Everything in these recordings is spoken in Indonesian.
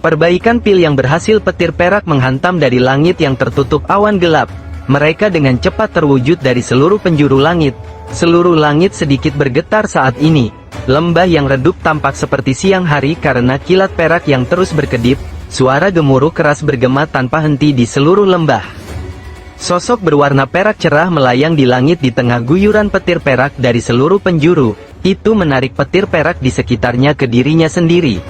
Perbaikan pil yang berhasil. Petir perak menghantam dari langit yang tertutup awan gelap. Mereka dengan cepat terwujud dari seluruh penjuru langit. Seluruh langit sedikit bergetar saat ini. Lembah yang redup tampak seperti siang hari karena kilat perak yang terus berkedip. Suara gemuruh keras bergema tanpa henti di seluruh lembah. Sosok berwarna perak cerah melayang di langit di tengah guyuran petir perak dari seluruh penjuru. Itu menarik petir perak di sekitarnya ke dirinya sendiri.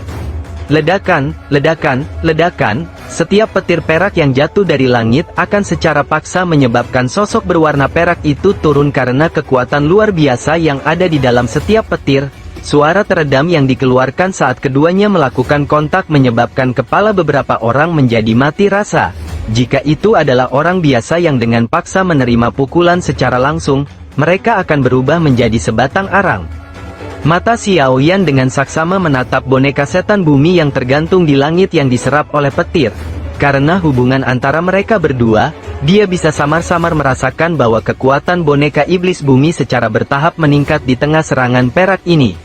Ledakan, ledakan, ledakan. Setiap petir perak yang jatuh dari langit akan secara paksa menyebabkan sosok berwarna perak itu turun karena kekuatan luar biasa yang ada di dalam setiap petir. Suara teredam yang dikeluarkan saat keduanya melakukan kontak menyebabkan kepala beberapa orang menjadi mati rasa. Jika itu adalah orang biasa yang dengan paksa menerima pukulan secara langsung, mereka akan berubah menjadi sebatang arang. Mata Xiao Yan dengan saksama menatap boneka setan bumi yang tergantung di langit yang diserap oleh petir. Karena hubungan antara mereka berdua, dia bisa samar-samar merasakan bahwa kekuatan boneka iblis bumi secara bertahap meningkat di tengah serangan perak ini.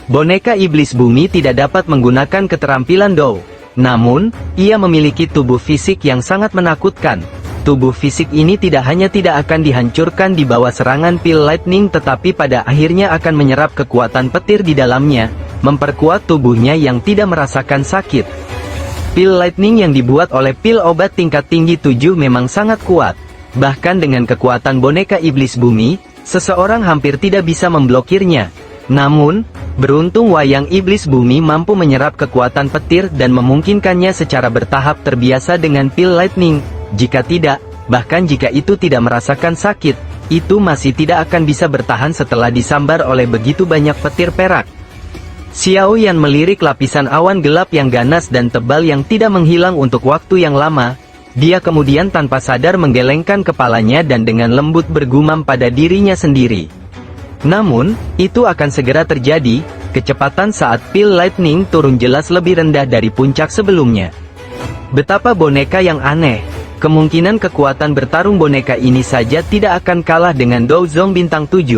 Boneka iblis bumi tidak dapat menggunakan keterampilan Dou. Namun, ia memiliki tubuh fisik yang sangat menakutkan. Tubuh fisik ini tidak hanya tidak akan dihancurkan di bawah serangan pil lightning tetapi pada akhirnya akan menyerap kekuatan petir di dalamnya, memperkuat tubuhnya yang tidak merasakan sakit. Pil lightning yang dibuat oleh pil obat tingkat tinggi 7 memang sangat kuat. Bahkan dengan kekuatan boneka iblis bumi, seseorang hampir tidak bisa memblokirnya. Namun, beruntung wayang iblis bumi mampu menyerap kekuatan petir dan memungkinkannya secara bertahap terbiasa dengan pil lightning. Jika tidak, bahkan jika itu tidak merasakan sakit, itu masih tidak akan bisa bertahan setelah disambar oleh begitu banyak petir perak. Xiao Yan melirik lapisan awan gelap yang ganas dan tebal yang tidak menghilang untuk waktu yang lama. Dia kemudian tanpa sadar menggelengkan kepalanya dan dengan lembut bergumam pada dirinya sendiri. Namun, itu akan segera terjadi. Kecepatan saat pil lightning turun jelas lebih rendah dari puncak sebelumnya. Betapa boneka yang aneh. Kemungkinan kekuatan bertarung boneka ini saja tidak akan kalah dengan Dou Zong bintang 7.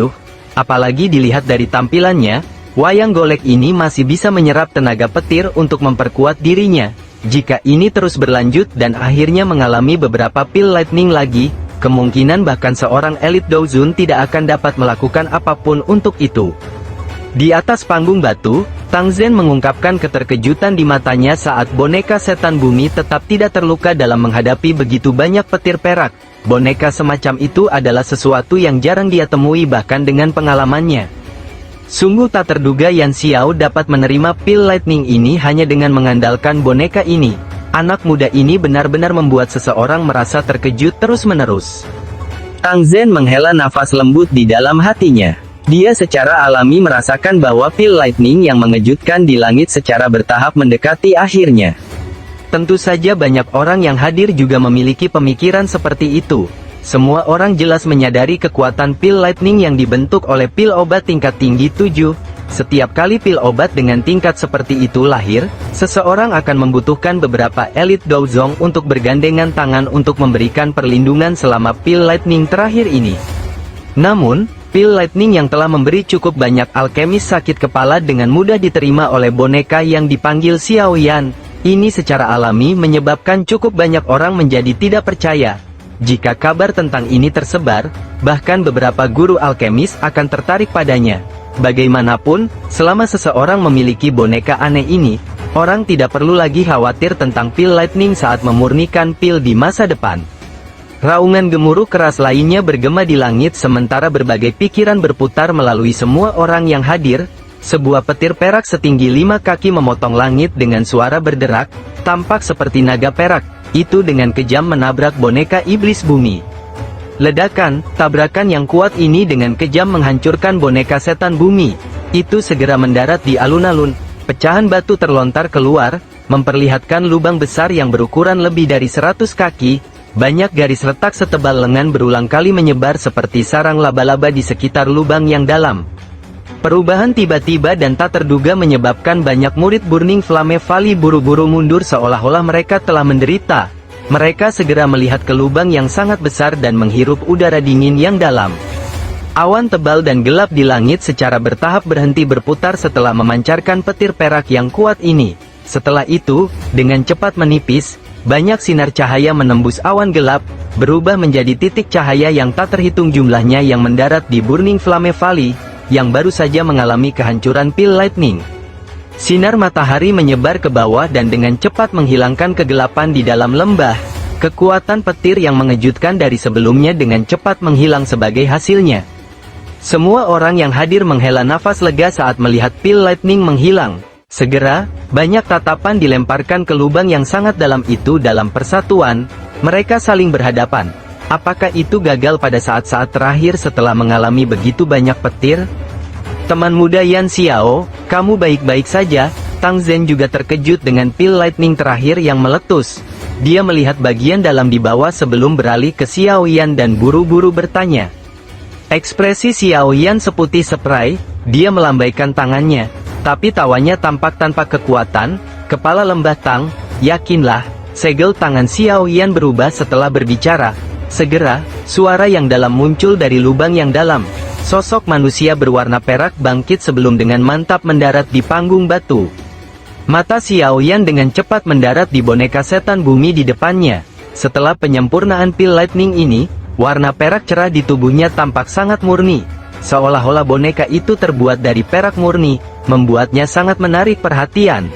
Apalagi dilihat dari tampilannya, wayang golek ini masih bisa menyerap tenaga petir untuk memperkuat dirinya. Jika ini terus berlanjut dan akhirnya mengalami beberapa pil lightning lagi, kemungkinan bahkan seorang elit Dou Zun tidak akan dapat melakukan apapun untuk itu. Di atas panggung batu, Tang Zhen mengungkapkan keterkejutan di matanya saat boneka setan bumi tetap tidak terluka dalam menghadapi begitu banyak petir perak. Boneka semacam itu adalah sesuatu yang jarang dia temui bahkan dengan pengalamannya. Sungguh tak terduga Yan Xiao dapat menerima pil lightning ini hanya dengan mengandalkan boneka ini. Anak muda ini benar-benar membuat seseorang merasa terkejut terus-menerus. Tang Zhen menghela nafas lembut di dalam hatinya. Dia secara alami merasakan bahwa pil lightning yang mengejutkan di langit secara bertahap mendekati akhirnya. Tentu saja banyak orang yang hadir juga memiliki pemikiran seperti itu. Semua orang jelas menyadari kekuatan pil lightning yang dibentuk oleh pil obat tingkat tinggi 7. Setiap kali pil obat dengan tingkat seperti itu lahir, seseorang akan membutuhkan beberapa elit Dou Zong untuk bergandengan tangan untuk memberikan perlindungan selama pil lightning terakhir ini. Namun, pil lightning yang telah memberi cukup banyak alkemis sakit kepala dengan mudah diterima oleh boneka yang dipanggil Xiao Yan. Ini secara alami menyebabkan cukup banyak orang menjadi tidak percaya. Jika kabar tentang ini tersebar, bahkan beberapa guru alkemis akan tertarik padanya. Bagaimanapun, selama seseorang memiliki boneka aneh ini, orang tidak perlu lagi khawatir tentang pil lightning saat memurnikan pil di masa depan. Raungan gemuruh keras lainnya bergema di langit sementara berbagai pikiran berputar melalui semua orang yang hadir. Sebuah petir perak setinggi 5 kaki memotong langit dengan suara berderak, tampak seperti naga perak, itu dengan kejam menabrak boneka iblis bumi. Ledakan, tabrakan yang kuat ini dengan kejam menghancurkan boneka setan bumi. Itu segera mendarat di alun-alun, pecahan batu terlontar keluar, memperlihatkan lubang besar yang berukuran lebih dari 100 kaki. Banyak garis retak setebal lengan berulang kali menyebar seperti sarang laba-laba di sekitar lubang yang dalam. Perubahan tiba-tiba dan tak terduga menyebabkan banyak murid Burning Flame Valley buru-buru mundur seolah-olah mereka telah menderita. Mereka segera melihat ke lubang yang sangat besar dan menghirup udara dingin yang dalam. Awan tebal dan gelap di langit secara bertahap berhenti berputar setelah memancarkan petir perak yang kuat ini. Setelah itu, dengan cepat menipis, banyak sinar cahaya menembus awan gelap, berubah menjadi titik cahaya yang tak terhitung jumlahnya yang mendarat di Burning Flame Valley, yang baru saja mengalami kehancuran pil lightning. Sinar matahari menyebar ke bawah dan dengan cepat menghilangkan kegelapan di dalam lembah. Kekuatan petir yang mengejutkan dari sebelumnya dengan cepat menghilang sebagai hasilnya. Semua orang yang hadir menghela nafas lega saat melihat pil lightning menghilang. Segera, banyak tatapan dilemparkan ke lubang yang sangat dalam itu dalam persatuan. Mereka saling berhadapan. Apakah itu gagal pada saat-saat terakhir setelah mengalami begitu banyak petir? Teman muda Yan Xiao, kamu baik-baik saja? Tang Zhen juga terkejut dengan pil lightning terakhir yang meletus. Dia melihat bagian dalam di bawah sebelum beralih ke Xiao Yan dan buru-buru bertanya. Ekspresi Xiao Yan seputih seprai, dia melambaikan tangannya. Tapi tawanya tampak tanpa kekuatan. Kepala lembah Tang, yakinlah. Segel tangan Xiao Yan berubah setelah berbicara. Segera, suara yang dalam muncul dari lubang yang dalam. Sosok manusia berwarna perak bangkit sebelum dengan mantap mendarat di panggung batu. Mata Xiao Yan dengan cepat mendarat di boneka setan bumi di depannya. Setelah penyempurnaan pil lightning ini, warna perak cerah di tubuhnya tampak sangat murni. Seolah-olah boneka itu terbuat dari perak murni, membuatnya sangat menarik perhatian.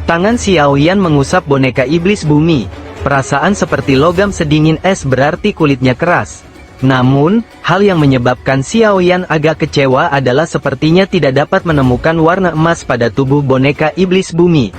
Tangan Xiao Yan mengusap boneka iblis bumi. Perasaan seperti logam sedingin es berarti kulitnya keras. Namun, hal yang menyebabkan Xiao Yan agak kecewa adalah sepertinya tidak dapat menemukan warna emas pada tubuh boneka iblis bumi.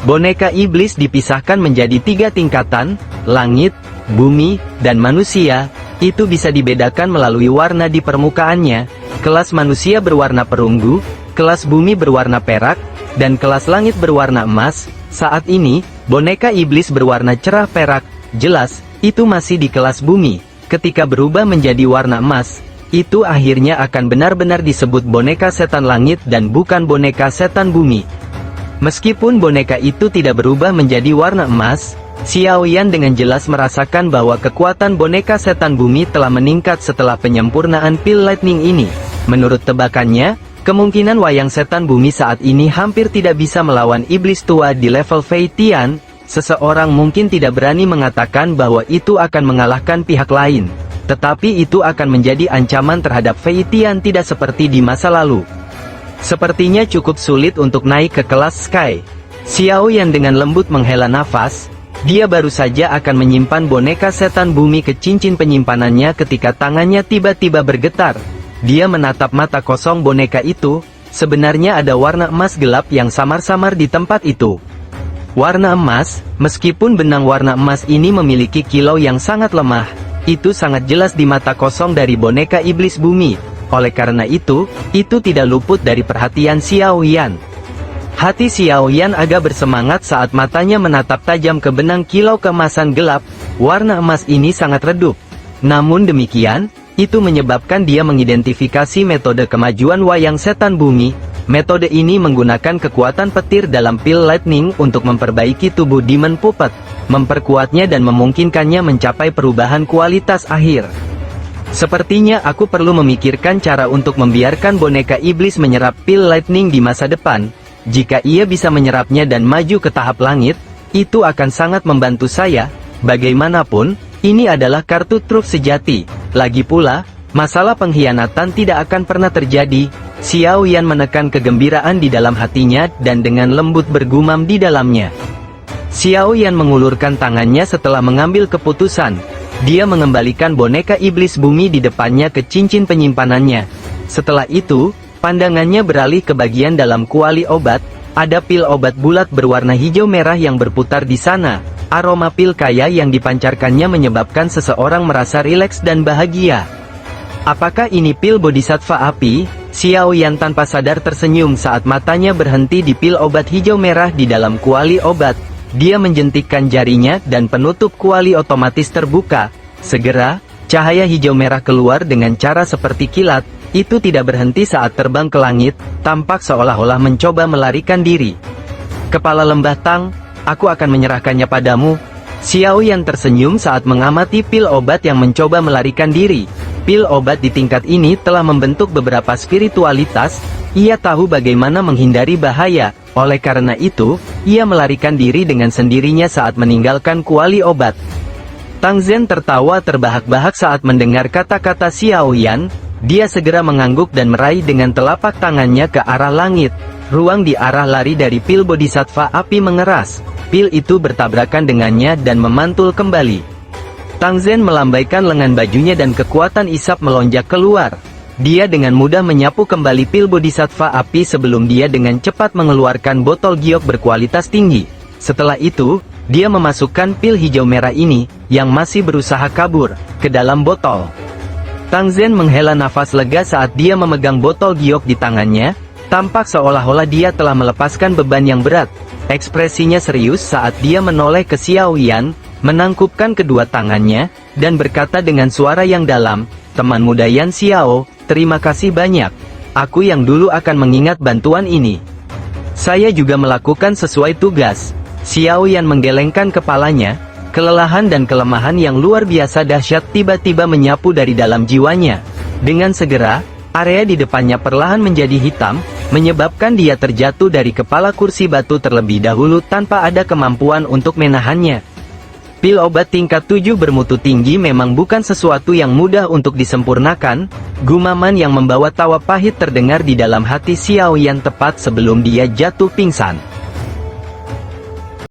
Boneka iblis dipisahkan menjadi 3 tingkatan, langit, bumi, dan manusia. Itu bisa dibedakan melalui warna di permukaannya. Kelas manusia berwarna perunggu, kelas bumi berwarna perak, dan kelas langit berwarna emas. Saat ini, boneka iblis berwarna cerah perak, jelas, itu masih di kelas bumi. Ketika berubah menjadi warna emas, itu akhirnya akan benar-benar disebut boneka setan langit dan bukan boneka setan bumi. Meskipun boneka itu tidak berubah menjadi warna emas, Xiao Yan dengan jelas merasakan bahwa kekuatan boneka setan bumi telah meningkat setelah penyempurnaan pil lightning ini. Menurut tebakannya, kemungkinan wayang setan bumi saat ini hampir tidak bisa melawan iblis tua di level Fei Tian. Seseorang mungkin tidak berani mengatakan bahwa itu akan mengalahkan pihak lain. Tetapi itu akan menjadi ancaman terhadap Fei Tian tidak seperti di masa lalu. Sepertinya cukup sulit untuk naik ke kelas Sky. Xiao Yan dengan lembut menghela nafas. Dia baru saja akan menyimpan boneka setan bumi ke cincin penyimpanannya ketika tangannya tiba-tiba bergetar. Dia menatap mata kosong boneka itu. Sebenarnya ada warna emas gelap yang samar-samar di tempat itu. Warna emas, meskipun benang warna emas ini memiliki kilau yang sangat lemah, itu sangat jelas di mata kosong dari boneka iblis bumi. Oleh karena itu tidak luput dari perhatian Xiao Yan. Hati Xiao Yan agak bersemangat saat matanya menatap tajam ke benang kilau keemasan gelap. Warna emas ini sangat redup. Namun demikian, itu menyebabkan dia mengidentifikasi metode kemajuan wayang setan bumi. Metode ini menggunakan kekuatan petir dalam pil lightning untuk memperbaiki tubuh Demon Puppet, memperkuatnya dan memungkinkannya mencapai perubahan kualitas akhir. Sepertinya aku perlu memikirkan cara untuk membiarkan boneka iblis menyerap pil lightning di masa depan. Jika ia bisa menyerapnya dan maju ke tahap langit, itu akan sangat membantu saya. Bagaimanapun, ini adalah kartu truf sejati. Lagi pula, masalah pengkhianatan tidak akan pernah terjadi. Xiao Yan menekan kegembiraan di dalam hatinya dan dengan lembut bergumam di dalamnya. Xiao Yan mengulurkan tangannya setelah mengambil keputusan. Dia mengembalikan boneka iblis bumi di depannya ke cincin penyimpanannya. Setelah itu, pandangannya beralih ke bagian dalam kuali obat. Ada pil obat bulat berwarna hijau merah yang berputar di sana. Aroma pil kaya yang dipancarkannya menyebabkan seseorang merasa rileks dan bahagia. Apakah ini pil bodhisattva api? Xiao Yan tanpa sadar tersenyum saat matanya berhenti di pil obat hijau merah di dalam kuali obat. Dia menjentikkan jarinya dan penutup kuali otomatis terbuka. Segera, cahaya hijau merah keluar dengan cara seperti kilat. Itu tidak berhenti saat terbang ke langit, tampak seolah-olah mencoba melarikan diri. Kepala lembah Tang, aku akan menyerahkannya padamu. Xiao Yan tersenyum saat mengamati pil obat yang mencoba melarikan diri. Pil obat di tingkat ini telah membentuk beberapa spiritualitas. Ia tahu bagaimana menghindari bahaya. Oleh karena itu, ia melarikan diri dengan sendirinya saat meninggalkan kuali obat. Tang Zhen tertawa terbahak-bahak saat mendengar kata-kata Xiao Yan. Dia segera mengangguk dan meraih dengan telapak tangannya ke arah langit. Ruang di arah lari dari pil bodhisattva api mengeras. Pil itu bertabrakan dengannya dan memantul kembali. Tang Zhen melambaikan lengan bajunya dan kekuatan isap melonjak keluar. Dia dengan mudah menyapu kembali pil bodhisattva api sebelum dia dengan cepat mengeluarkan botol giok berkualitas tinggi. Setelah itu, dia memasukkan pil hijau merah ini, yang masih berusaha kabur, ke dalam botol. Tang Zhen menghela nafas lega saat dia memegang botol giok di tangannya, tampak seolah-olah dia telah melepaskan beban yang berat. Ekspresinya serius saat dia menoleh ke Xiao Yan, menangkupkan kedua tangannya, dan berkata dengan suara yang dalam, "Teman muda Yan Xiao, terima kasih banyak. Aku yang dulu akan mengingat bantuan ini. Saya juga melakukan sesuai tugas." Xiao Yan menggelengkan kepalanya, kelelahan dan kelemahan yang luar biasa dahsyat tiba-tiba menyapu dari dalam jiwanya. Dengan segera, area di depannya perlahan menjadi hitam, menyebabkan dia terjatuh dari kepala kursi batu terlebih dahulu tanpa ada kemampuan untuk menahannya. Pil obat tingkat 7 bermutu tinggi memang bukan sesuatu yang mudah untuk disempurnakan. Gumaman yang membawa tawa pahit terdengar di dalam hati Xiao Yan tepat sebelum dia jatuh pingsan.